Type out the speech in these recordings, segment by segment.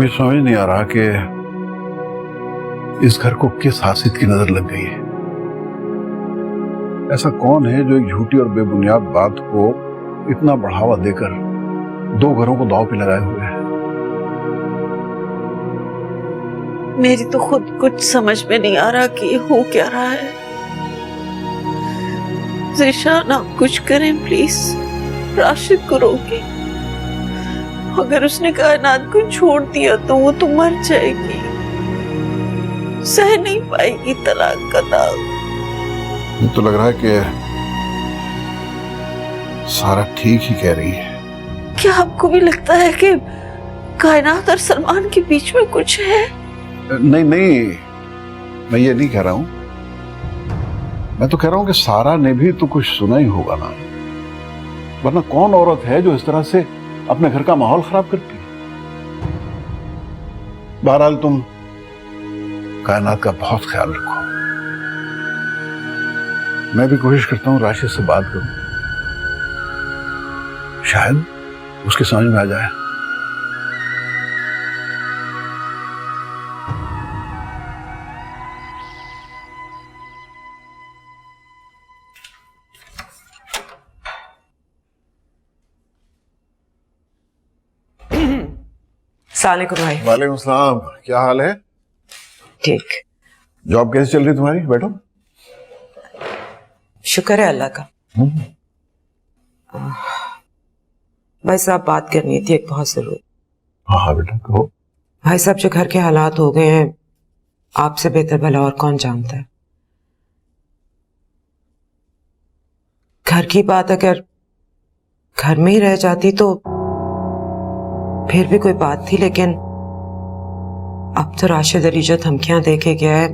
मुझे समझ नहीं आ रहा कि इस घर को किस हासियत की नजर लग गई है। ऐसा कौन है जो एक झूठी और बेबुनियाद बात को इतना बढ़ावा देकर दो घरों को दांव पे लगाए हुए है। मेरी तो खुद कुछ समझ में नहीं आ रहा कि हो क्या रहा है। ज़ीशान आप कुछ करें प्लीज। राशिद को रोके। अगर उसने कायनात को छोड़ दिया तो वो तो मर जाएगी, सह नहीं पाएगी तलाक का दाग। मुझे तो लग रहा है कि सारा ठीक ही कह रही है। क्या आपको भी लगता है कि कायनात और सलमान के बीच में कुछ है? नहीं नहीं, मैं ये नहीं कह रहा हूं। मैं तो कह रहा हूं कि सारा ने भी तो कुछ सुना ही होगा ना, वरना कौन औरत है जो इस तरह से अपने घर का माहौल खराब करती है। बहरहाल तुम कायनात का बहुत ख्याल रखो। मैं भी कोशिश करता हूं राशिद से बात करूं, शायद उसके समझ में आ जाए। सलामुअलैकुम भाई। वालेकुम सलाम, क्या हाल है? ठीक। जॉब कैसी चल रही तुम्हारी? बैठो। शुक्र है अल्लाह का। भाई साहब बात करनी थी एक बहुत जरूरी। हाँ बेटा कहो। भाई साहब जो घर के हालात हो गए हैं आपसे बेहतर भला और कौन जानता है। घर की बात अगर घर में ही रह जाती तो फिर भी कोई बात थी, लेकिन अब तो राशिद अली जो धमकियां दे के गया है,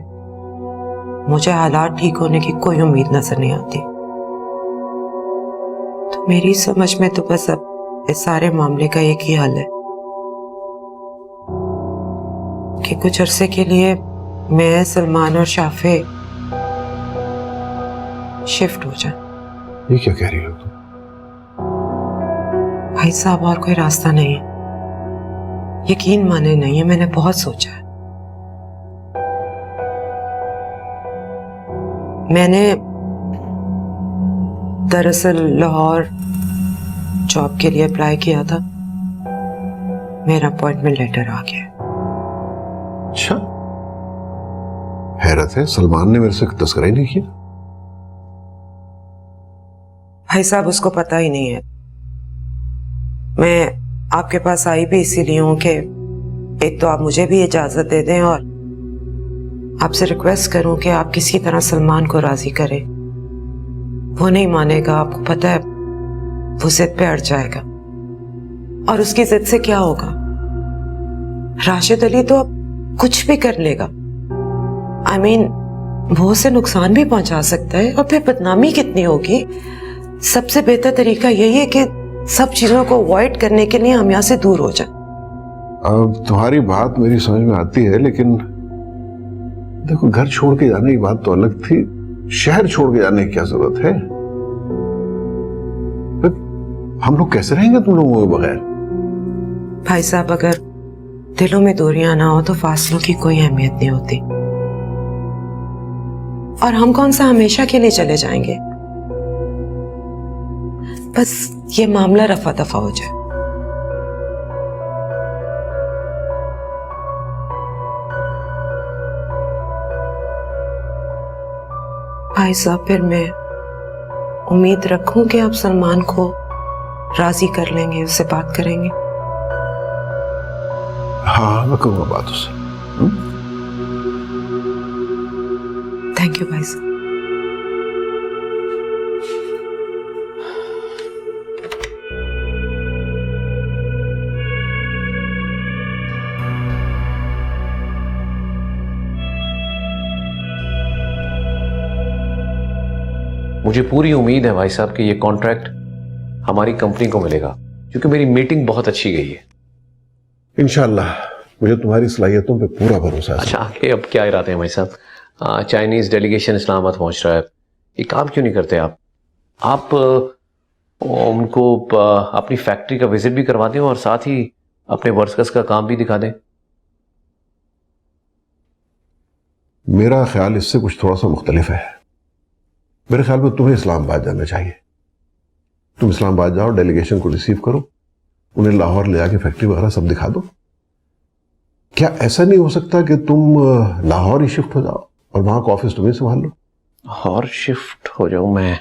मुझे हालात ठीक होने की कोई उम्मीद नजर नहीं आती। तो मेरी समझ में तो बस अब इस सारे मामले का एक ही हल है कि कुछ अरसे के लिए मैं, सलमान और शाफे शिफ्ट हो जाए। ये क्या कह रही हो तुम? भाई साहब और कोई रास्ता नहीं है, यकीन माने नहीं है, मैंने बहुत सोचा है। मैंने दरअसल लाहौर जॉब के लिए अप्लाई किया था, मेरा अपॉइंटमेंट लेटर आ गया। अच्छा, हैरत है, सलमान ने मेरे से तस्करा ही नहीं किया। भाई साहब उसको पता ही नहीं है। मैं आपके पास आई भी इसीलिए हूं कि एक तो आप मुझे भी इजाजत दे दें और आपसे रिक्वेस्ट करूं कि आप किसी तरह सलमान को राजी करें। वो नहीं मानेगा, आपको पता है वो जिद पे अड़ जाएगा और उसकी जिद से क्या होगा, राशिद अली तो अब कुछ भी कर लेगा। I mean, वो उसे नुकसान भी पहुंचा सकता है और फिर बदनामी कितनी होगी। सबसे बेहतर तरीका यही है कि सब चीजों को अवॉइड करने के लिए हम यहाँ से दूर हो जाएं। अब तुम्हारी बात मेरी समझ में आती है, लेकिन देखो घर छोड़ के जाने की बात तो अलग थी, शहर छोड़ के जाने की क्या जरूरत है? हम लोग कैसे रहेंगे तुम लोगों के बगैर? भाई साहब अगर दिलों में दूरियां ना हो तो फासलों की कोई अहमियत नहीं होती, और हम कौन सा हमेशा के लिए चले जाएंगे। बस ये मामला रफा दफा हो जाए। भाई साहब फिर मैं उम्मीद रखूं कि आप सलमान को राजी कर लेंगे, उससे बात करेंगे। हाँ मैं करूंगा बात उससे। थैंक यू भाई साहब। मुझे पूरी उम्मीद है भाई साहब कि ये कॉन्ट्रैक्ट हमारी कंपनी को मिलेगा, क्योंकि मेरी मीटिंग बहुत अच्छी गई है। इंशाल्लाह, मुझे तुम्हारी सलाहियतों पे पूरा भरोसा है। अच्छा आगे अब क्या इरादे हैं भाई साहब? चाइनीज डेलीगेशन इस्लामाबाद पहुंच रहा है, ये काम क्यों नहीं करते आप उनको अपनी फैक्ट्री का विजिट भी करवा दें और साथ ही अपने वर्कर्स का काम भी दिखा दें। मेरा ख्याल इससे कुछ थोड़ा सा मुख्तलिफ है। मेरे ख्याल में तुम्हें इस्लामाबाद जाना चाहिए। तुम इस्लामाबाद जाओ, डेलीगेशन को रिसीव करो, उन्हें लाहौर ले जाके फैक्ट्री वगैरह सब दिखा दो। क्या ऐसा नहीं हो सकता कि तुम लाहौर ही शिफ्ट हो जाओ और वहां का ऑफिस तुम्हें संभाल लो? और शिफ्ट हो जाऊं मैं?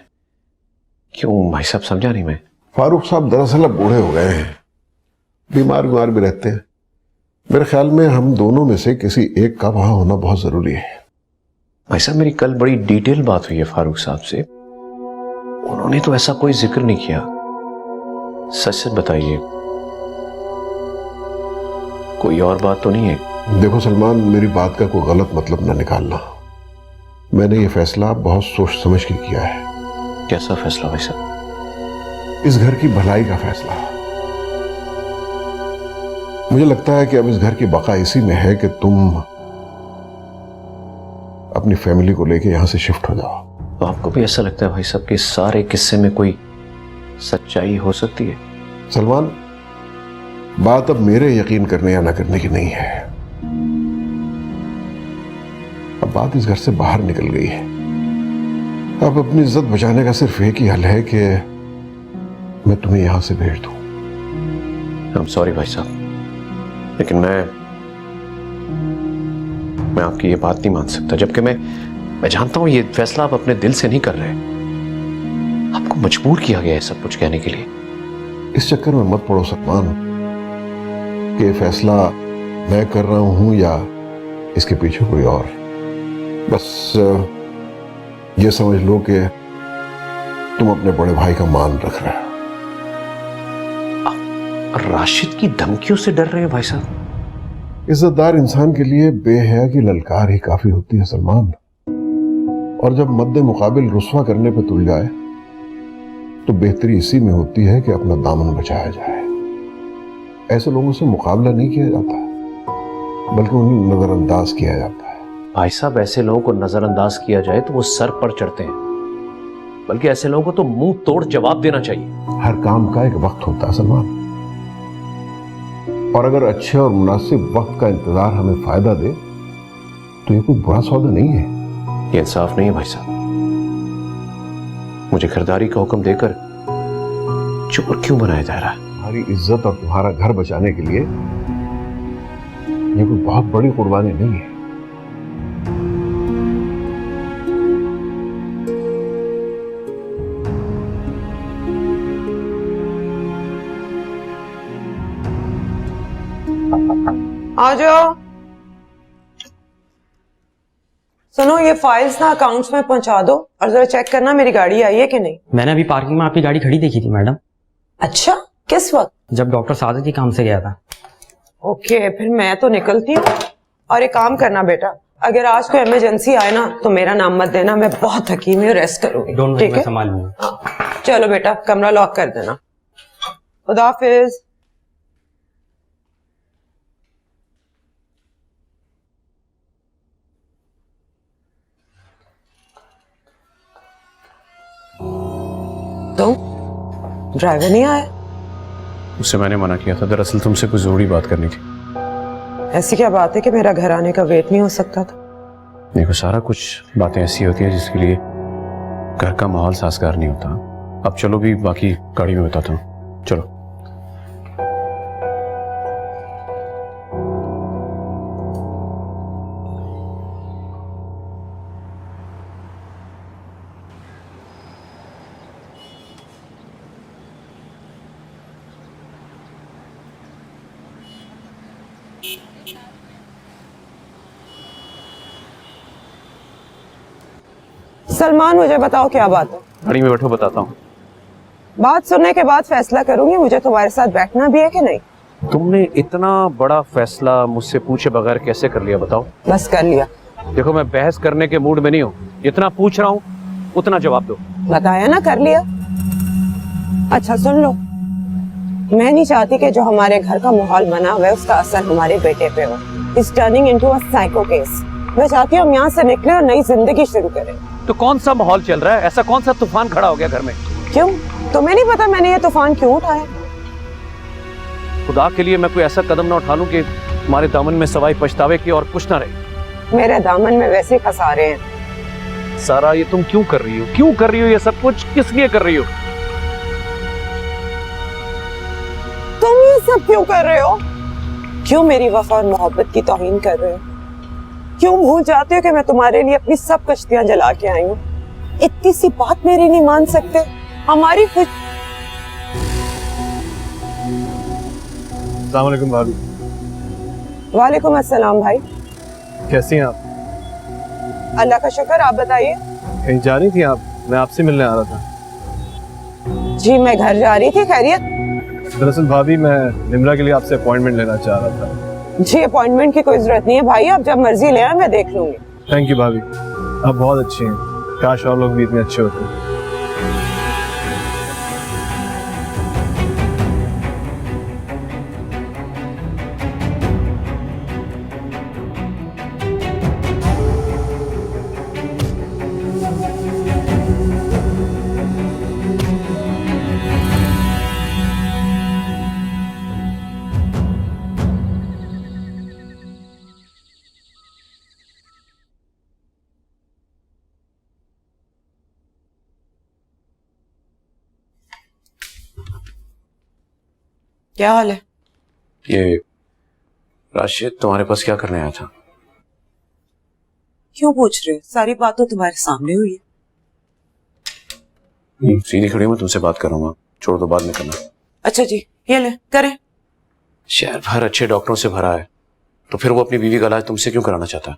क्यों भाई साहब, समझा नहीं मैं। फारूक साहब दरअसल अब बूढ़े हो गए हैं, बीमार भी रहते हैं। मेरे ख्याल में हम दोनों में से किसी एक का वहां होना बहुत जरूरी है। भाई साहब, मेरी कल बड़ी डिटेल बात हुई है फारूक साहब से, उन्होंने तो ऐसा कोई जिक्र नहीं किया। सच सच बताइए, कोई और बात तो नहीं है? देखो सलमान, मेरी बात का कोई गलत मतलब ना निकालना। मैंने ये फैसला बहुत सोच समझ के किया है। कैसा फैसला भाई साहब? इस घर की भलाई का फैसला। मुझे लगता है कि अब इस घर की बका इसी में है कि तुम अपनी फैमिली को लेके यहां से शिफ्ट हो जाओ। तो आपको भी ऐसा लगता है भाई साहब कि इस सारे किस्से में कोई सच्चाई हो सकती है? सलमान, बात अब मेरे यकीन करने या ना करने की नहीं है। अब बात इस घर से बाहर निकल गई है। अब अपनी इज्जत बचाने का सिर्फ एक ही हल है कि मैं तुम्हें यहां से भेज दूं। आई एम सॉरी भाई साहब, लेकिन मैं आपकी ये बात नहीं मान सकता। जबकि मैं जानता हूं ये फैसला आप अपने दिल से नहीं कर रहे, आपको मजबूर किया गया है सब कुछ कहने के लिए। इस चक्कर में मत पड़ो सलमान कि फैसला मैं कर रहा हूं या इसके पीछे कोई और। बस ये समझ लो कि तुम अपने बड़े भाई का मान रख रहे हो। राशिद की धमकियों से डर रहे हैं भाई साहब? इज्जतदार इंसान के लिए बेहया की ललकार ही काफी होती है सलमान। और जब मद्दे मुकाबिल रुस्वा करने पर तुल जाए तो बेहतरी इसी में होती है कि अपना दामन बचाया जाए। ऐसे लोगों से मुकाबला नहीं किया जाता, बल्कि उन्हें नजरअंदाज किया जाता है। भाई साहब, ऐसे लोगों को नजरअंदाज किया जाए तो वो सर पर चढ़ते हैं, बल्कि ऐसे लोगों को तो मुंह तोड़ जवाब देना चाहिए। हर काम का एक वक्त होता है सलमान, और अगर अच्छे और मुनासिब वक्त का इंतजार हमें फायदा दे तो ये कोई बुरा सौदा नहीं है। ये इंसाफ नहीं है भाई साहब। मुझे खरीदारी का हुक्म देकर चोर क्यों बनाया जा रहा है? तुम्हारी इज्जत और तुम्हारा घर बचाने के लिए ये कोई बहुत बड़ी कुर्बानी नहीं है। आ जाओ। सुनो, ये फाइल्स ना अकाउंट्स में पहुंचा दो और जरा चेक करना मेरी गाड़ी आई है कि नहीं। मैंने अभी पार्किंग में आपकी गाड़ी खड़ी देखी थी मैडम। अच्छा, किस वक्त? जब डॉक्टर सादत जी काम से गया था। ओके, फिर मैं तो निकलती हूँ। और एक काम करना बेटा, अगर आज कोई इमरजेंसी आए ना तो मेरा नाम मत देना, मैं बहुत थकी हुई हूँ, रेस्ट करूंगी। डोंट ठीक है, संभाल लूंगा। चलो बेटा, कमरा लॉक कर देना। खुदा हाफिज। तो ड्राइवर नहीं आया? उससे मैंने मना किया था, दरअसल तुमसे कुछ जरूरी बात करनी थी। ऐसी क्या बात है कि मेरा घर आने का वेट नहीं हो सकता था? देखो, सारा कुछ बातें ऐसी होती है जिसके लिए घर का माहौल साजगार नहीं होता। अब चलो भी, बाकी गाड़ी में बताता हूँ, चलो। सलमान, मुझे बताओ क्या बात है? गाड़ी में बैठो, बताता हूँ। बात सुनने के बाद फैसला करूंगी। मुझे तुम्हारे साथ बैठना भी है कि नहीं? तुमने इतना बड़ा फैसला मुझसे पूछे बगैर कैसे कर लिया, बताओ? बस कर लिया। देखो, मैं बहस करने के मूड में नहीं हूँ। जितना पूछ रहा हूँ उतना जवाब दो। बताया ना, कर लिया। अच्छा सुन लो, मैं नहीं चाहती कि जो हमारे घर का माहौल बना हुआ है उसका असर हमारे बेटे पे हो। It's turning into a psycho case. मैं चाहती हूँ हम यहाँ से निकले और नई जिंदगी शुरू करें। तो कौन सा माहौल चल रहा है? ऐसा कौन सा तूफान खड़ा हो गया घर में? क्यों, तुम्हें नहीं पता मैंने ये तूफान क्यों उठाया? खुदा के लिए मैं कोई ऐसा कदम ना उठा लूं कि हमारे दामन में सवाई पछतावे की और कुछ ना रहे। मेरे दामन में वैसे फंसा रहे हैं। सारा ये तुम क्यों कर रही हो? क्यों कर रही हो ये सब कुछ? किस लिए कर रही हो? तुम ये सब क्यों कर रहे हो? क्यों मेरी वफा और मोहब्बत की तौहीन कर रहे हो? क्यों भूल जाते हो कि मैं तुम्हारे लिए अपनी सब कश्तियां जला के आई हूँ? इतनी सी बात मेरी नहीं मान सकते? हमारी कुछ। अस्सलाम वालेकुम भाभी। वालेकुम अस्सलाम भाई। कैसी हैं आप? अल्लाह का शुक्र, आप बताइए। कहीं जा रही थी आप? मैं आपसे मिलने आ रहा था। जी मैं घर जा रही थी। खैरियत? दरअसल भाभी मैं निम्रा के लिए आपसे अपॉइंटमेंट लेना चाह रहा था। जी अपॉइंटमेंट की कोई जरूरत नहीं है भाई, आप जब मर्जी ले आए, मैं देख लूंगी। थैंक यू भाभी, आप बहुत अच्छी हैं। काश और लोग भी इतने अच्छे होते। क्या हाल है? ये राशिद तुम्हारे पास क्या करने आया था? क्यों पूछ रहे हो? सारी बात तो तुम्हारे सामने हुई है। सीधी खड़ी मैं तुमसे बात करूंगा, छोड़ दो, बाद में करना। अच्छा जी, ये ले करें। शहर भर अच्छे डॉक्टरों से भरा है, तो फिर वो अपनी बीवी का इलाज तुमसे क्यों कराना चाहता है?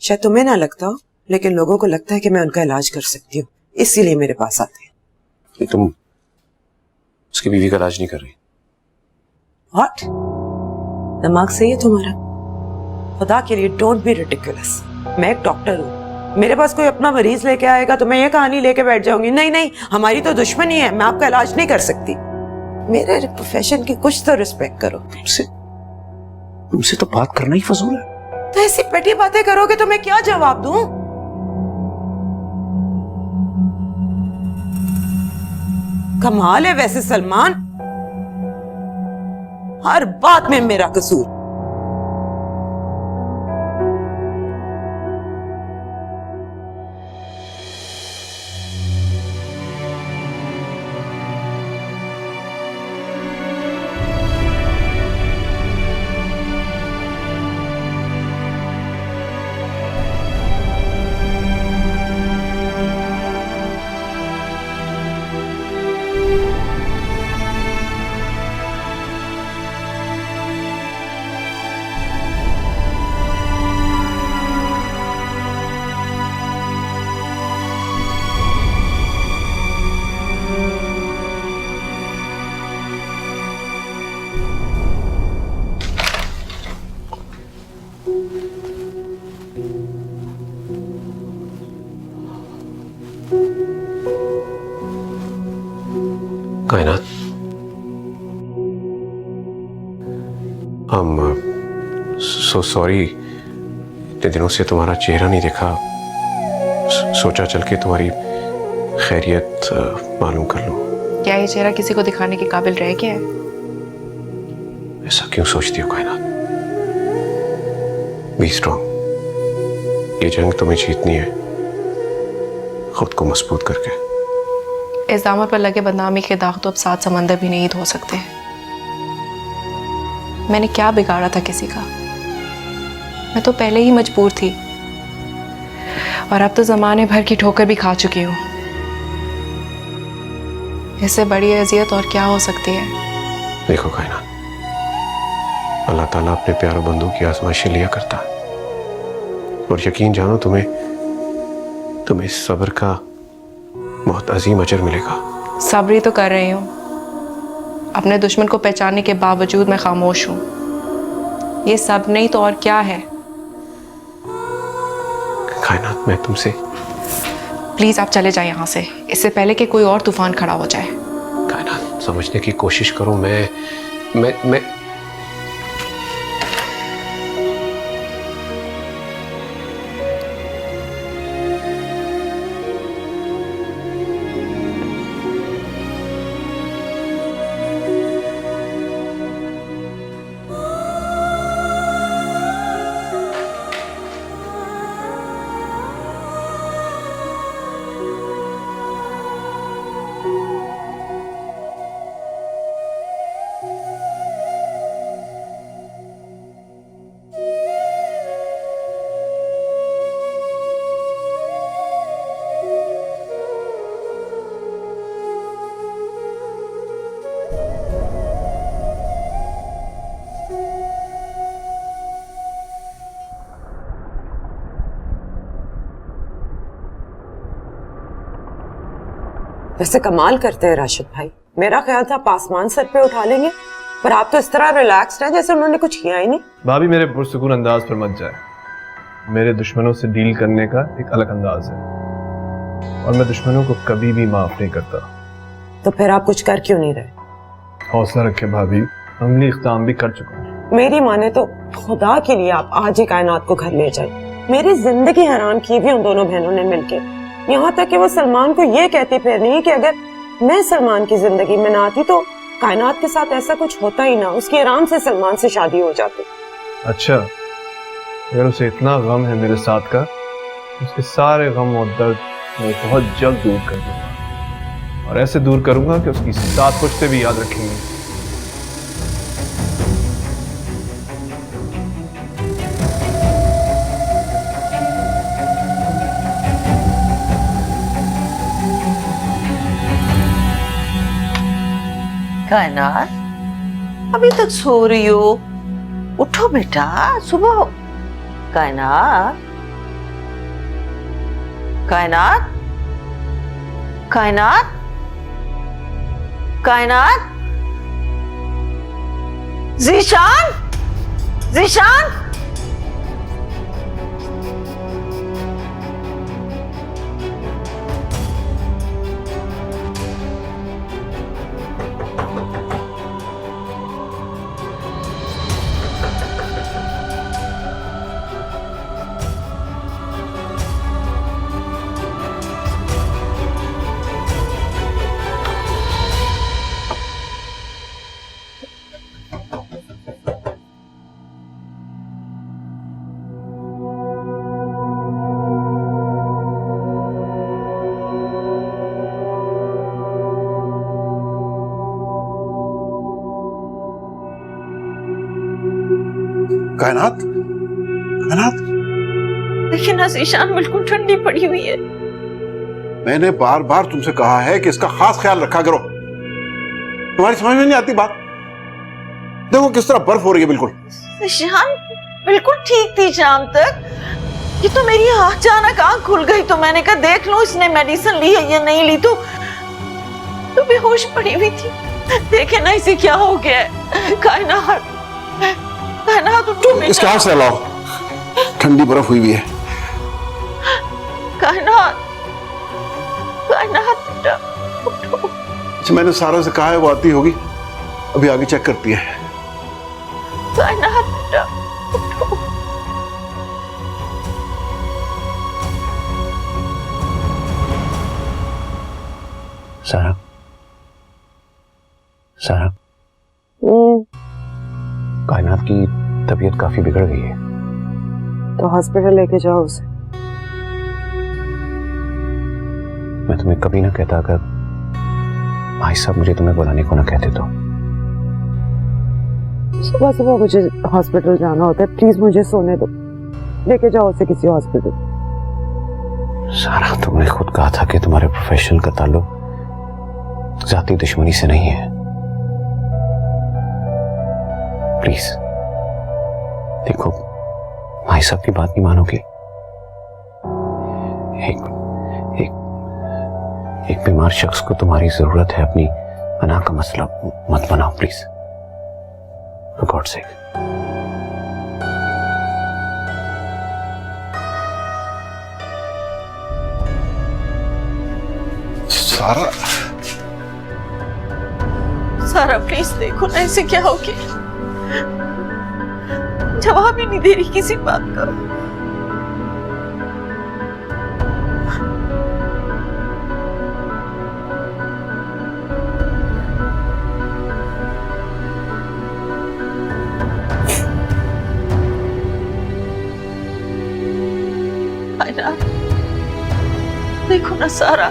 शायद तुम्हें ना लगता हो, लेकिन लोगों को लगता है कि मैं उनका इलाज कर सकती हूँ, इसीलिए मेरे पास आते हैं। तुम उसकी बीवी का इलाज नहीं कर रही? व्हाट? दिमाग सही है तुम्हारा? खुदा के लिए डोंट बी रिडिकुलस। मैं एक डॉक्टर हूँ, मेरे पास कोई अपना मरीज लेके आएगा तो मैं ये कहानी लेके बैठ जाऊंगी, नहीं नहीं हमारी तो दुश्मनी है, मैं आपका इलाज नहीं कर सकती। मेरे प्रोफेशन की कुछ तो रिस्पेक्ट करो। तुमसे तो बात करना ही फजूल है। तो ऐसी पेटी बातें करोगे तो मैं क्या जवाब दूं? कमाल है वैसे सलमान, हर बात में मेरा कसूर। कायनात, सो सॉरी, इतने दिनों से तुम्हारा चेहरा नहीं देखा, सोचा चल के तुम्हारी खैरियत मालूम कर लूं। क्या ये चेहरा किसी को दिखाने के काबिल रह गया है? ऐसा क्यों सोचती हो कायनात? बी स्ट्रॉन्ग, ये जंग तुम्हें जीतनी है, खुद को मजबूत करके। इस दामन पर लगे बदनामी के दाग तो अब 7 समंदर भी नहीं धो सकते। मैंने क्या बिगाड़ा था किसी का? मैं तो पहले ही मजबूर थी, और अब तो जमाने भर की ठोकर भी खा चुकी हूँ। इससे बड़ी अजियत और क्या हो सकती है? देखो कायनात, अल्लाह ताला अपने प्यारे बंदों की आजमाइशें लिया करता है, और यकीन जानो तुम्हें सब्र का बहुत अजीम अजर मिलेगा। सब्र ही तो कर रही हूँ। अपने दुश्मन को पहचानने के बावजूद मैं खामोश हूँ। ये सब नहीं तो और क्या है? कायनात, मैं तुमसे प्लीज आप चले जाएं यहाँ से, इससे पहले कि कोई और तूफान खड़ा हो जाए। कायनात, समझने की कोशिश करो। मैं वैसे कमाल करते हैं राशिद भाई, मेरा ख्याल था आप आसमान सर पे उठा लेंगे, पर आप तो इस तरह रिलैक्स्ड हैं जैसे उन्होंने कुछ किया ही नहीं। भाभी मेरे पुरसुकून अंदाज पर मत जाए। मेरे दुश्मनों से डील करने का एक अलग अंदाज है और मैं दुश्मनों को कभी भी माफ नहीं करता। तो फिर आप कुछ कर क्यों नहीं रहे? हौसला रखे भाभी, अमली इख्ताम भी कर चुका हूँ। मेरी माने तो खुदा के लिए आप आज ही कायनात को घर ले जाए। मेरी जिंदगी हैरान की हुई उन दोनों बहनों ने मिलकर, यहाँ तक कि वो सलमान को ये कहती फिर नहीं कि अगर मैं सलमान की जिंदगी में ना आती तो कायनात के साथ ऐसा कुछ होता ही ना, उसकी आराम से सलमान से शादी हो जाती। अच्छा, अगर उसे इतना गम है मेरे साथ का, उसके सारे गम और दर्द मैं बहुत जल्द दूर कर दूंगा, और ऐसे दूर करूंगा कि उसकी 7 पुश्ते भी याद रखेंगे। कायनात अभी तक सो रही हो? उठो बेटा, सुबह हो। कायनात, कायनात, कायनात, कायनात, ज़ीशान, ज़ीशान। कायनात, कायनात, लेकिन ज़ीशान बिल्कुल ठंडी पड़ी हुई है। मैंने बार बार तुमसे कहा है कि इसका खास ख्याल रखा करो। तुम्हारी समझ में नहीं आती बात? देखो किस तरह बर्फ हो रही है बिल्कुल। ज़ीशान बिल्कुल ठीक थी शाम तक, ये तो मेरी अचानक आंख खुल गई तो मैंने कहा देख लो इसने मेडिसिन ली है या नहीं ली, तो बेहोश पड़ी हुई थी। देखे ना इसे क्या हो गया है। कायनात, कायनात उठो बेटा। इसके हाथ से लाओ, ठंडी बर्फ हुई हुई है। कायनात, कायनात बेटा उठो। अच्छा, मैंने सारा से कहा है वो आती होगी, अभी आगे चेक करती है। कायनात बेटा उठो। सारा, सारा, कायनात की तबीयत काफी बिगड़ गई है। तो हॉस्पिटल लेके जाओ उसे। मैं तुम्हें कभी ना कहता अगर भाई साहब मुझे तुम्हें बुलाने को ना कहते तो। सुबह सुबह मुझे हॉस्पिटल जाना होता है, प्लीज मुझे सोने दो, लेके जाओ उसे किसी हॉस्पिटल। सारा, तुमने खुद कहा था कि तुम्हारे प्रोफेशन का ताल्लुक जाती दुश्मनी से नहीं है। प्लीज देखो, भाई साहब की बात नहीं मानोगे। एक बीमार शख्स को तुम्हारी जरूरत है, अपनी पनाह का मसला मत बनाओ प्लीज, फॉर गॉड सेक। सारा, सारा प्लीज देखो ना इसे क्या हो गया। जवाब ही नहीं दे रही किसी बात का। देखो ना सारा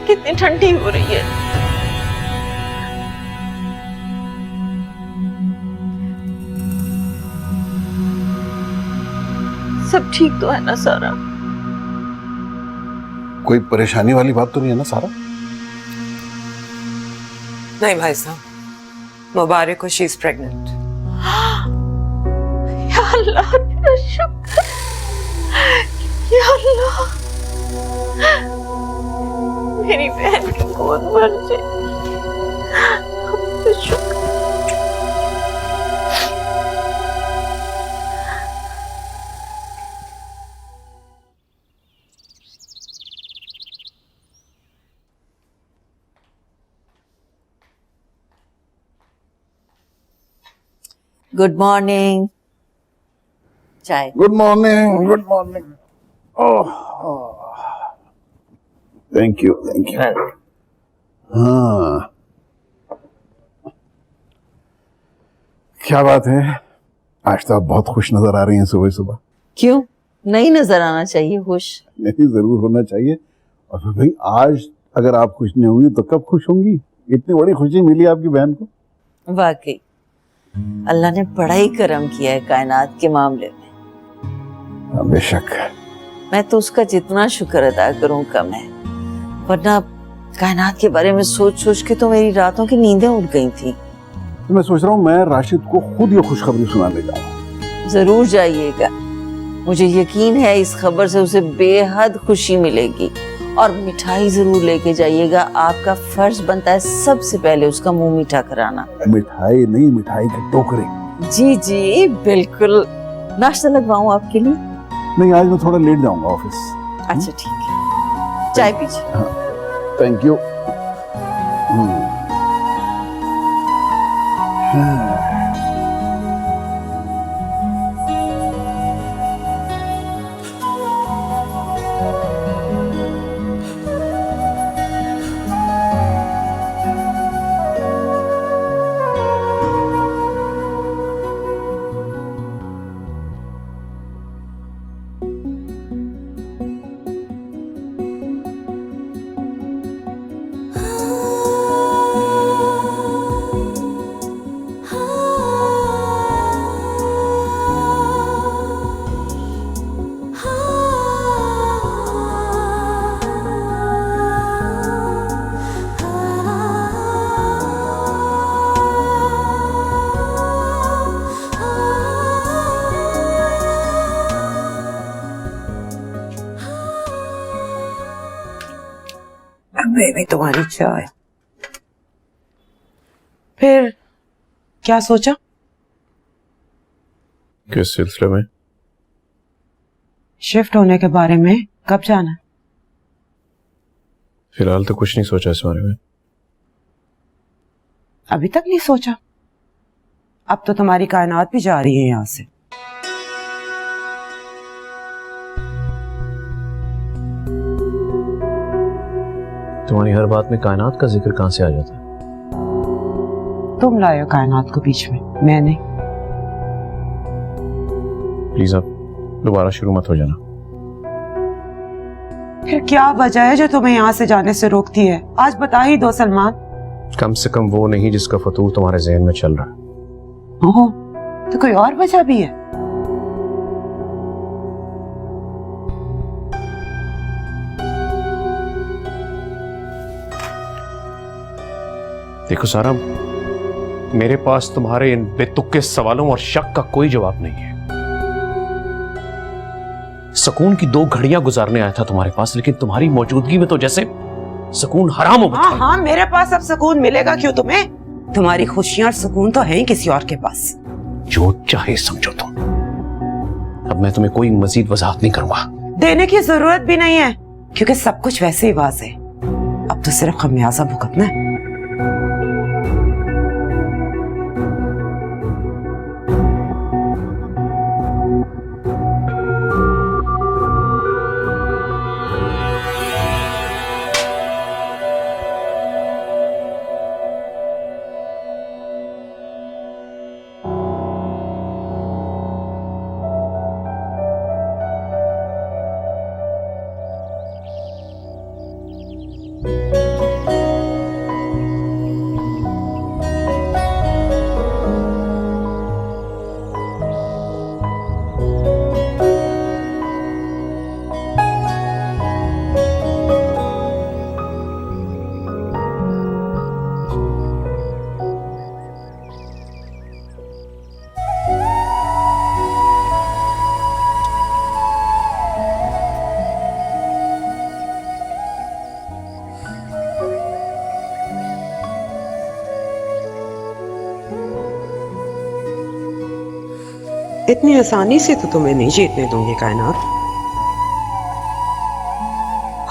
कितनी ठंडी हो रही है। सब ठीक तो है ना सारा? कोई परेशानी वाली बात तो नहीं है ना सारा? नहीं भाई साहब, मुबारक हो, शी इज प्रेग्नेंट। या अल्लाह तेरा शुक्र, या अल्लाह। मेरी मर जाए। तो शुक्र। Good morning. चाय। Good morning, good morning. Oh, thank you, thank you. हाँ, क्या बात है, आज तो आप बहुत खुश नजर आ रही हैं सुबह सुबह। क्यों? नहीं नजर आना चाहिए खुश? नहीं, जरूर होना चाहिए। और फिर भाई, आज अगर आप खुश नहीं होंगी तो कब खुश होंगी? इतनी बड़ी खुशी मिली आपकी बहन को। वाकई अल्लाह ने बड़ा ही करम किया है कायनात के मामले में। हाँ, बेशक। मैं तो उसका जितना शुक्र अदा करूं कम है, वरना कायनात के बारे में सोच सोच के तो मेरी रातों की नींदें उड़ गई थी। तो मैं सोच रहा हूँ मैं राशिद को खुद ये खुशखबरी सुनाने जाऊँ। जरूर जाइएगा, मुझे यकीन है इस खबर से उसे बेहद खुशी मिलेगी। और मिठाई जरूर लेके जाइएगा, आपका फर्ज बनता है सबसे पहले उसका मुंह मीठा कराना। मिठाई नहीं, मिठाई के टोकरे। जी जी बिल्कुल। नाश्ता लगवाऊं आपके लिए? नहीं, आज मैं थोड़ा लेट जाऊंगा ऑफिस। अच्छा ठीक है, चाय पीजिए। Thank you. बेबी तुम्हारी चाय। फिर क्या सोचा? किस सिलसिले में? शिफ्ट होने के बारे में। कब जाना है? फिलहाल तो कुछ नहीं सोचा इस बारे में। अभी तक नहीं सोचा? अब तो तुम्हारी कायनात भी जा रही है यहाँ से। तुम्हारी हर बात में कायनात का जिक्र कहां से आ जाता है? तुम लाए हो कायनात को बीच में, मैं नहीं। प्लीज आप दोबारा शुरू मत हो जाना। फिर क्या वजह है जो तुम्हें यहाँ से जाने से रोकती है? आज बता ही दो सलमान। कम से कम वो नहीं जिसका फतूर तुम्हारे जहन में चल रहा है। ओहो, तो कोई और वजह भी है? देखो सारा, मेरे पास तुम्हारे इन बेतुके सवालों और शक का कोई जवाब नहीं है। सुकून की 2 घड़ियां गुजारने आया था तुम्हारे पास, लेकिन तुम्हारी मौजूदगी में तो जैसे सुकून हराम हो गया। हाँ, मेरे पास अब सुकून मिलेगा क्यों तुम्हें? तुम्हारी खुशियां और सुकून तो है ही किसी और के पास। जो चाहे समझो तुम। अब मैं तुम्हें कोई मजीद वजाहत नहीं करूंगा। देने की जरूरत भी नहीं है, क्योंकि सब कुछ वैसे ही वाज़ेह है। अब तो सिर्फ खमियाजा भुगतना है। इतनी आसानी से तो तुम्हें नहीं जीतने दूंगी कायनात।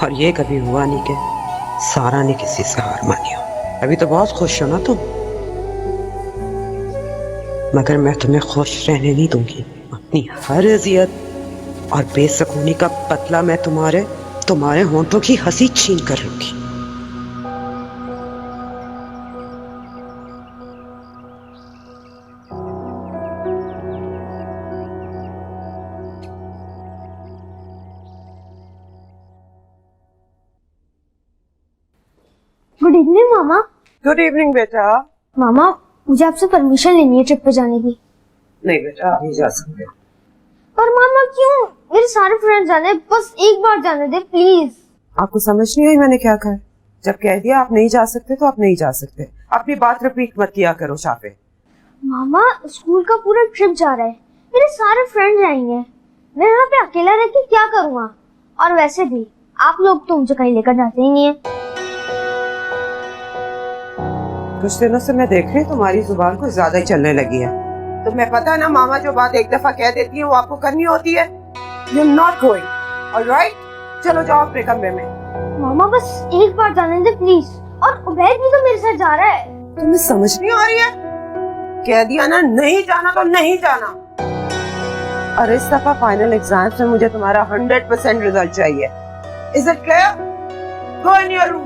और ये कभी हुआ नहीं कि सारा ने किसी से हार मानी हो। अभी तो बहुत खुश हो ना तुम, मगर मैं तुम्हें खुश रहने नहीं दूंगी। अपनी हर अजियत और बेसकूनी का बदला मैं तुम्हारे होंठों की हंसी छीन कर लूंगी। गुड इवनिंग मामा। गुड इवनिंग बेटा। मामा मुझे आपसे परमिशन लेनी है ट्रिप पे जाने की। नहीं बेटा, आप नहीं जा सकते। पर मामा क्यों? मेरे सारे फ्रेंड्स जाने, बस एक बार जाने दे प्लीज। आपको समझ नहीं आई मैंने क्या कहा? जब कह दिया आप नहीं जा सकते तो आप नहीं जा सकते। अपनी बात रिपीट मत किया करो शाफे। मामा स्कूल का पूरा ट्रिप जा रहा है, मेरे सारे फ्रेंड्स आएंगे, मैं यहाँ पे अकेला रह के क्या करूँगा? और वैसे भी आप लोग तो मुझे कहीं लेकर जाते ही नहीं है। कुछ दिनों से मैं देख रही हूँ तुम्हारी जुबान को ज्यादा ही चलने लगी है। तुम्हें पता है ना मामा जो बात एक दफा कह देती है वो आपको करनी होती है। You are not going, alright? चलो जाओ अपने कमरे में। मामा बस एक बार जाने दे प्लीज। और उबैद भी तो मेरे साथ जा रहा है। तुम्हें समझ नहीं आ रही है? कह दिया ना नहीं जाना तो नहीं जाना। और इस दफा फाइनल एग्जाम में मुझे तुम्हारा 100% रिजल्ट चाहिए। Is it clear? Go in your room.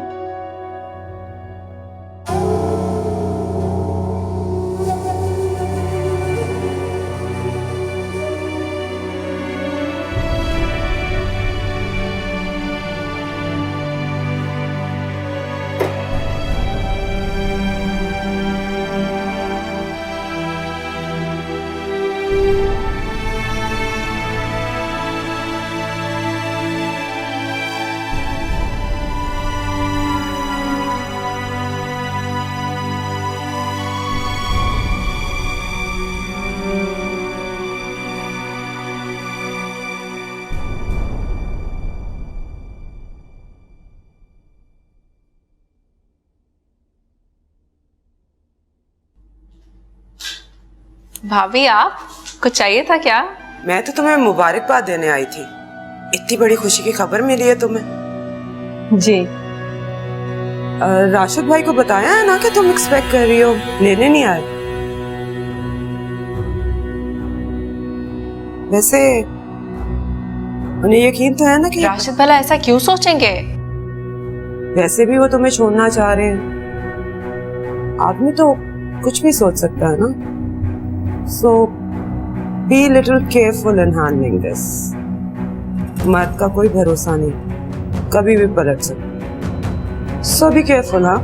भाभी आप कुछ चाहिए था क्या? मैं तो तुम्हें मुबारकबाद देने आई थी। इतनी बड़ी खुशी की खबर मिली है तुम्हें। जी। राशिद भाई को बताया है ना कि तुम एक्सपेक्ट कर रही हो? लेने नहीं आए? वैसे उन्हें यकीन तो है ना कि राशिद भला ऐसा क्यों सोचेंगे? वैसे भी वो तुम्हें छोड़ना चाह रहे हैं। आदमी तो कुछ भी सोच सकता है ना। So be little careful in handling this. मर्द का कोई भरोसा नहीं, कभी भी पलट सकता। So be careful, हाँ?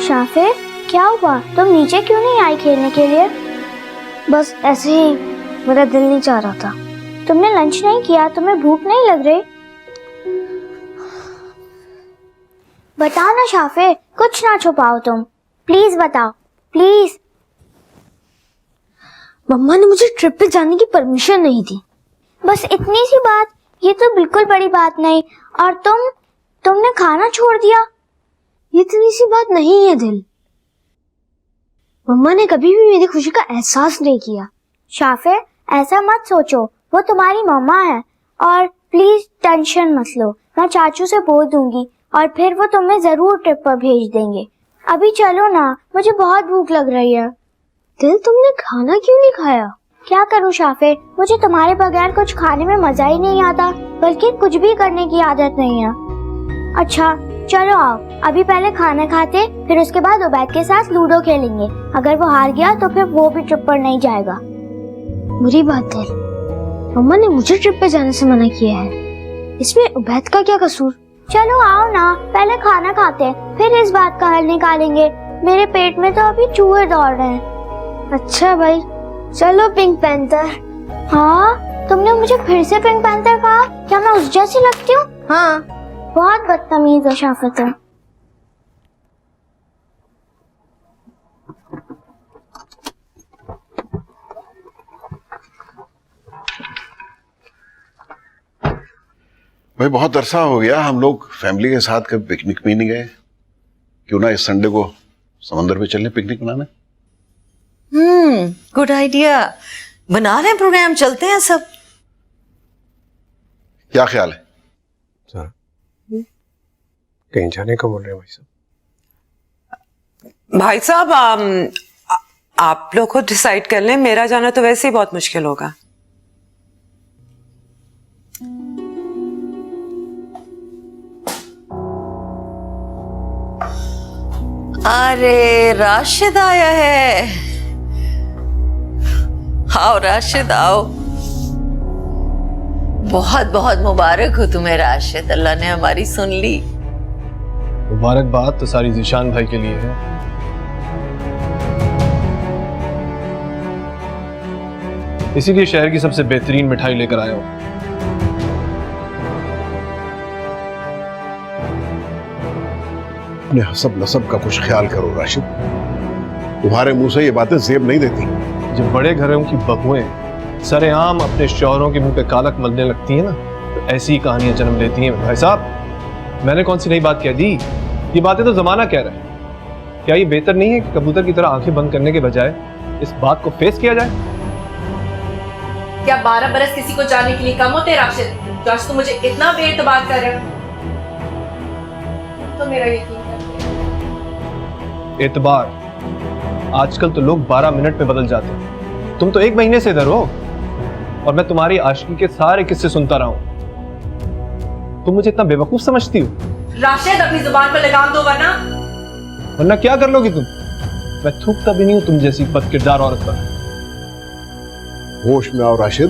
शाफे क्या हुआ? तुम नीचे क्यों नहीं आई खेलने के लिए? बस ऐसे ही मेरा दिल नहीं चाह रहा था। तुमने लंच नहीं किया? तुम्हें भूख नहीं लग रही? बताओ ना शाफे, कुछ ना छुपाओ तुम, प्लीज बताओ प्लीज। मम्मा ने मुझे ट्रिप पे जाने की परमिशन नहीं दी। बस इतनी सी बात, ये तो बिल्कुल बड़ी बात नहीं। और तुमने खाना छोड़ दिया, ये इतनी सी बात नहीं है दिल। मम्मा ने कभी भी मेरी खुशी का एहसास नहीं किया। शाफे ऐसा मत सोचो, वो तुम्हारी मम्मा है। और प्लीज टेंशन मत लो, मैं चाचू से बोल दूंगी और फिर वो तुम्हें जरूर ट्रिप पर भेज देंगे। अभी चलो ना, मुझे बहुत भूख लग रही है। दिल तुमने खाना क्यों नहीं खाया? क्या करूं शाफे, मुझे तुम्हारे बगैर कुछ खाने में मजा ही नहीं आता, बल्कि कुछ भी करने की आदत नहीं है। अच्छा चलो आओ, अभी पहले खाना खाते, फिर उसके बाद उबैद के साथ लूडो खेलेंगे। अगर वो हार गया तो फिर वो भी ट्रिप पर नहीं जाएगा। बुरी बात है, मम्मा ने मुझे ट्रिप पे जाने से मना किया है। इसमें उबैद का क्या कसूर? चलो आओ ना, पहले खाना खाते हैं, फिर इस बात का हल निकालेंगे। मेरे पेट में तो अभी चूहे दौड़ रहे हैं। अच्छा भाई, चलो पिंक पैंथर। हाँ, तुमने मुझे फिर से पिंक पैंथर कहा? क्या मैं उस जैसी लगती हूँ? हाँ, बहुत बदतमीज है शाफत। भाई बहुत अरसा हो गया हम लोग फैमिली के साथ कभी पिकनिक भी नहीं गए। क्यों ना इस संडे को समंदर पे चलें पिकनिक मनाने। Good idea. बना रहे हैं प्रोग्राम, चलते हैं सब। क्या ख्याल है? सर कहीं जाने का बोल रहे हैं भाई साहब? भाई साहब, आप लोग खुद डिसाइड कर लें, मेरा जाना तो वैसे ही बहुत मुश्किल होगा। अरे राशिद आया है। आओ राशिद आओ। बहुत बहुत मुबारक हो तुम्हें राशिद, अल्लाह ने हमारी सुन ली। मुबारकबाद तो सारी ज़ीशान भाई के लिए है। इसीलिए शहर की सबसे बेहतरीन मिठाई लेकर आया हूं। अपने हसब नसब का कुछ ख्याल करो राशिद, तुम्हारे मुंह से ये बातें जेब नहीं देती। जब बड़े घरों की बहुएं सरेआम अपने शौहरों के मुंह पे कालक मलने लगती हैं ना, तो ऐसी ही कहानियां जन्म लेती हैं। भाई साहब, मैंने कौन सी नई बात कह दी? ये बातें तो जमाना कह रहा है। क्या ये बेहतर नहीं है कि कबूतर की तरह आंखें बंद करने के बजाय इस बात को फेस किया जाए? क्या 12 बरस किसी को जानने के लिए कम होते हैं राशिद? जो आज तुम मुझे इतना बेइतबार कर रहे हो तो मेरा यकीन कर। एतबार आजकल तो लोग 12 मिनट में बदल जाते हैं। तुम तो 1 महीने से इधर हो और मैं तुम्हारी आशिकी के सारे किस्से सुनता रहा हूं। तुम मुझे इतना बेवकूफ समझती हो? राशिद, अपनी जुबान पर लगाम दो, वरना क्या कर लोगी तुम? मैं थूकता भी नहीं हूं तुम जैसी बदकिरदार औरत पर। होश में आओ राशिद,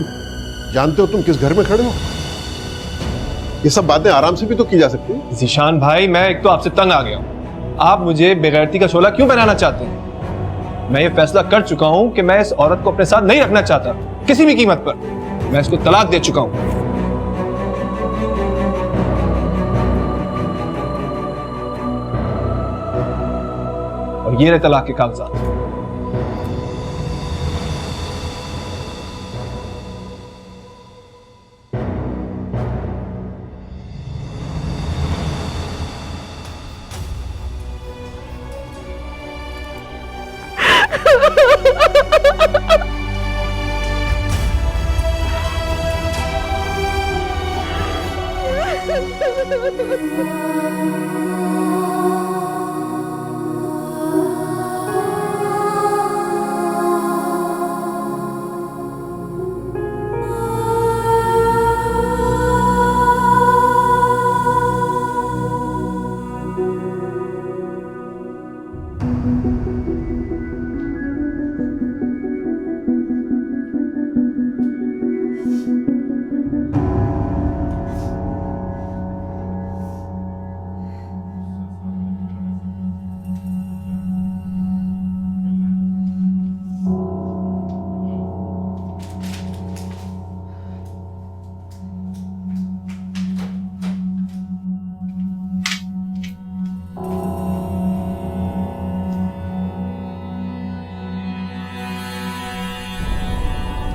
जानते हो तुम किस घर में खड़े हो? ये सब बातें आराम से भी तो की जा सकती है। ज़ीशान भाई, मैं एक तो आपसे तंग आ गया हूं। आप मुझे बेगैरती का शोला क्यों बनाना चाहते हैं? मैं ये फैसला कर चुका हूं कि मैं इस औरत को अपने साथ नहीं रखना चाहता किसी भी कीमत पर। मैं इसको तलाक दे चुका हूं। और ये रहे तलाक के कागजात।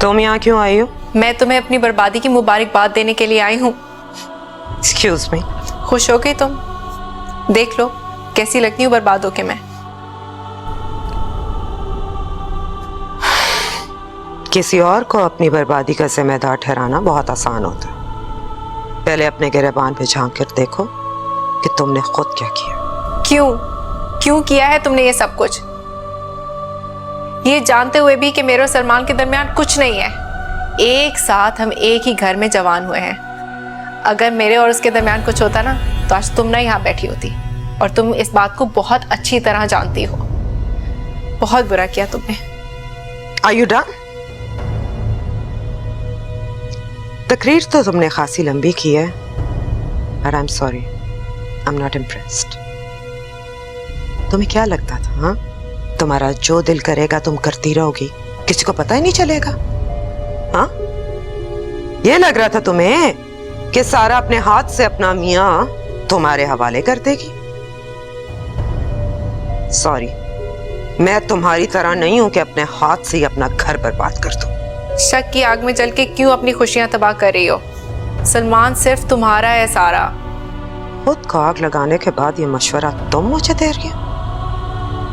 तुम यहाँ क्यों आई हो? मैं तुम्हें अपनी बर्बादी की मुबारकबाद देने के लिए आई हूँ। Excuse me. खुश हो गई तुम? देख लो कैसी लगती हूँ बर्बाद होके मैं। किसी और को अपनी बर्बादी का जिम्मेदार ठहराना बहुत आसान होता है। पहले अपने गिरबान पे झांक कर देखो कि तुमने खुद क्या किया। क्यों किया है तुमने ये सब कुछ, ये जानते हुए भी कि मेरे और सलमान के दरमियान कुछ नहीं है। एक साथ हम एक ही घर में जवान हुए हैं। अगर मेरे और उसके दरमियान कुछ होता ना तो आज तुम ना यहाँ बैठी होती, और तुम इस बात को बहुत अच्छी तरह जानती हो। बहुत बुरा किया तुमने। Are you done? तकरीर तो तुमने खासी लंबी की है, but I'm sorry, I'm not impressed. तुम्हें क्या लगता था, हाँ? तुम्हारा जो दिल करेगा तुम करती रहोगी, किसी को पता ही नहीं चलेगा, हाँ? ये लग रहा था तुम्हें कि सारा अपने हाथ से अपना मियां तुम्हारे हवाले कर देगी। सॉरी, मैं तुम्हारी तरह नहीं हूं कि अपने हाथ से ही अपना घर बर्बाद कर दूं। शक की आग में जल के क्यों अपनी खुशियां तबाह कर रही हो? सलमान सिर्फ तुम्हारा है सारा। खुद को आग लगाने के बाद ये मशवरा तुम मुझे दे रही हो,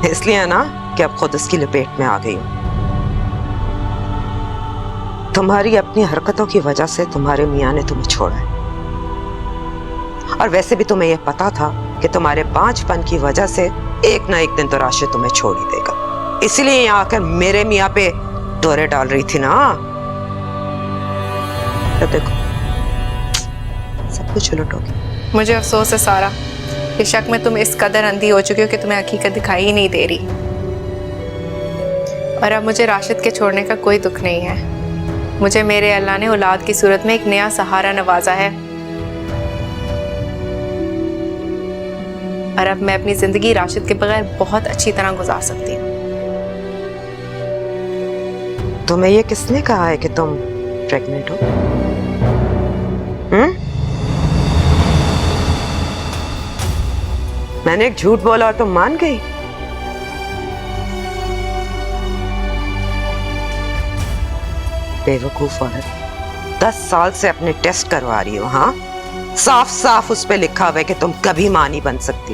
इसलिए ना कि अब खुद इसकी लपेट में आ गई हूं। तुम्हारी अपनी हरकतों की वजह से तुम्हारे मियां ने तुम्हें छोड़ा है, और वैसे भी तुम्हें यह पता था कि तुम्हारे बांझपन की वजह से एक ना एक दिन तो राशिद तुम्हें छोड़ ही देगा, इसीलिए यहाँ आकर मेरे मियां पे दौरे डाल रही थी ना। तो देखो सब कुछ उलट हो गया। मुझे अफसोस है सारा कि शक में तुम इस कदर अंधी हो चुकी हो कि तुम्हें हकीकत दिखाई ही नहीं दे रही। और अब मुझे राशिद के छोड़ने का कोई दुख नहीं है। मुझे मेरे अल्लाह ने औलाद की सूरत में एक नया सहारा नवाजा है, और अब मैं अपनी जिंदगी राशिद के बगैर बहुत अच्छी तरह गुजार सकती हूँ। तुम्हें ये किसने कहा है कि तुम प्रेग्नेंट हो? मैंने एक झूठ बोला और तुम मान गई? बेवकूफ औरत, 10 साल से अपने टेस्ट करवा रही हो, हाँ? साफ साफ उस पे लिखा हुआ है कि तुम कभी मां नहीं बन सकती।